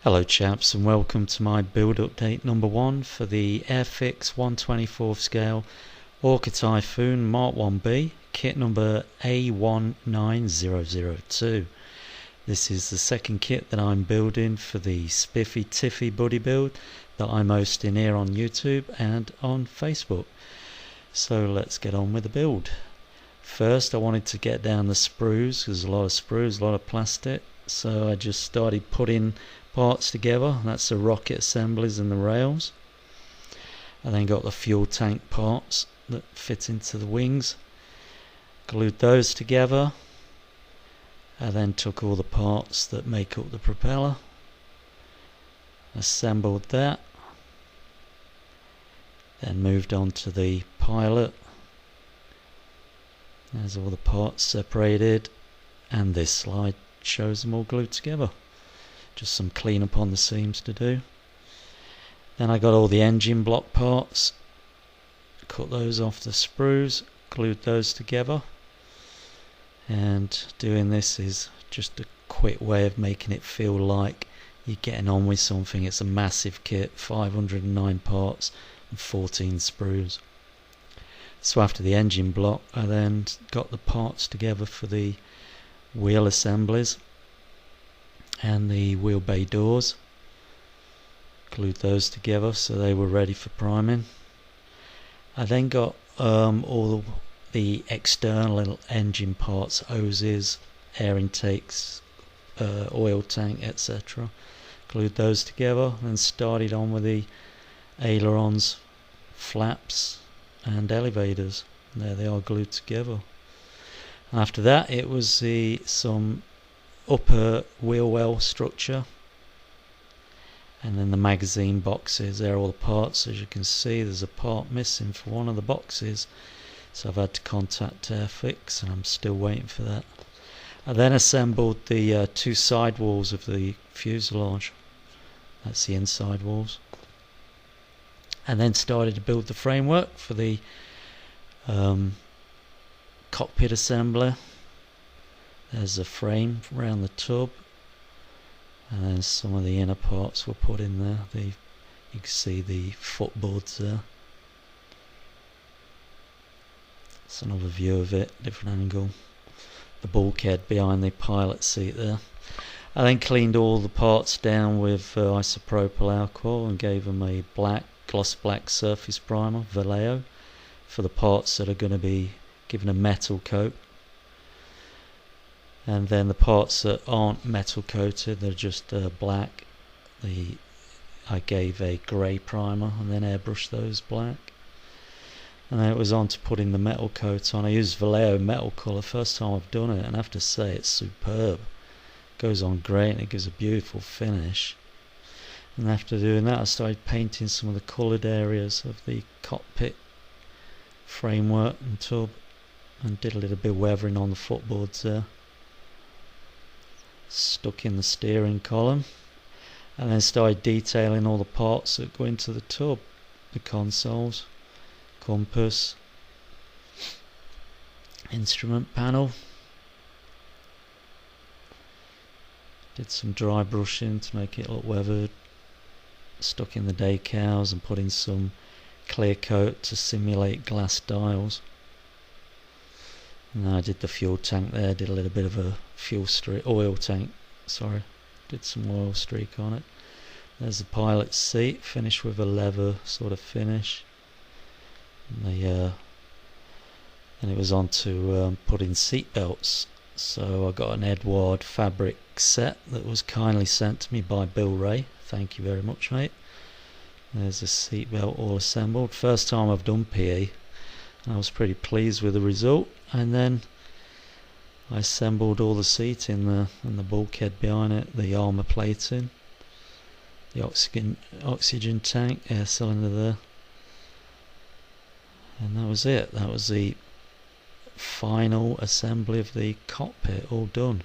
Hello chaps, and welcome to my build update number 1 for the Airfix 1/24 scale Orca Typhoon Mk.1b kit number A19002. This is the second kit that I'm building for the Spiffy Tiffy buddy build that I'm hosting here on YouTube and on Facebook. So let's get on with the build. First I wanted to get down the sprues, because there's a lot of sprues, a lot of plastic, so I just started putting parts together. That's the rocket assemblies and the rails. I then got the fuel tank parts that fit into the wings, glued those together. I then took all the parts that make up the propeller, assembled that, then moved on to the pilot. There's all the parts separated, and this slide shows them all glued together. Just some clean up on the seams to do. Then I got all the engine block parts, cut those off the sprues, glued those together, and doing this is just a quick way of making it feel like you're getting on with something. It's a massive kit, 509 parts and 14 sprues. So after the engine block, I then got the parts together for the wheel assemblies and the wheel bay doors, glued those together so they were ready for priming. I then got all the external engine parts, hoses, air intakes, oil tank, etc. Glued those together and started on with the ailerons, flaps and elevators. There they are glued together. After that it was some upper wheel well structure, and then the magazine boxes. There are all the parts. As you can see, there's a part missing for one of the boxes, so I've had to contact Airfix and I'm still waiting for that. I then assembled the two side walls of the fuselage. That's the inside walls, and then started to build the framework for the cockpit assembly. There's a frame around the tub, and then some of the inner parts were put in there. You can see the footboards there. It's another view of it, different angle. The bulkhead behind the pilot seat there. I then cleaned all the parts down with isopropyl alcohol and gave them a gloss black surface primer, Vallejo, for the parts that are going to be given a metal coat. And then the parts that aren't metal coated, they're just black, I gave a grey primer and then airbrushed those black. And then it was on to putting the metal coat on. I used Vallejo metal colour, first time I've done it, and I have to say it's superb. It goes on great and it gives a beautiful finish. And after doing that I started painting some of the coloured areas of the cockpit framework and tub, and did a little bit of weathering on the footboards there. Stuck in the steering column, and then started detailing all the parts that go into the tub, the consoles, compass, instrument panel. Did some dry brushing to make it look weathered. Stuck in the decals and put in some clear coat to simulate glass dials. And I did the fuel tank there, did a little bit of a oil tank, did some oil streak on it. There's the pilot's seat, finished with a leather sort of finish. And it was on to put in seat belts. So I got an Edward fabric set that was kindly sent to me by Bill Ray. Thank you very much, mate. There's the seat belt all assembled. First time I've done PE, and I was pretty pleased with the result. And then I assembled all the seat in the bulkhead behind it, the armour plating, the oxygen tank, air cylinder there, and that was it. That was the final assembly of the cockpit, all done.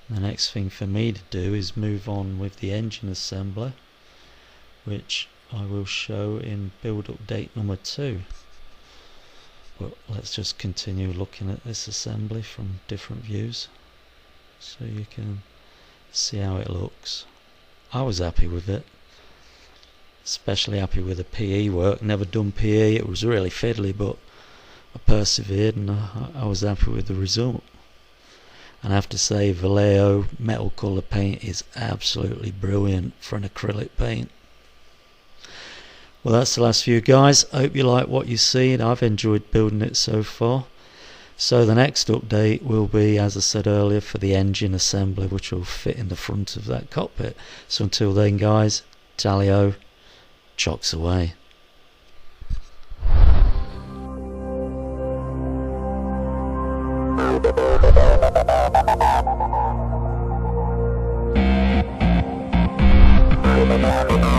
The next thing for me to do is move on with the engine assembly, which I will show in build update number 2. But let's just continue looking at this assembly from different views so you can see how it looks. I was happy with it. Especially happy with the PE work. Never done PE, it was really fiddly, but I persevered and I was happy with the result. And I have to say, Vallejo metal colour paint is absolutely brilliant for an acrylic paint. Well, that's the last few, guys. I hope you like what you've seen. I've enjoyed building it so far. So the next update will be, as I said earlier, for the engine assembly, which will fit in the front of that cockpit. So until then, guys, tally-ho, chocks away. Bye.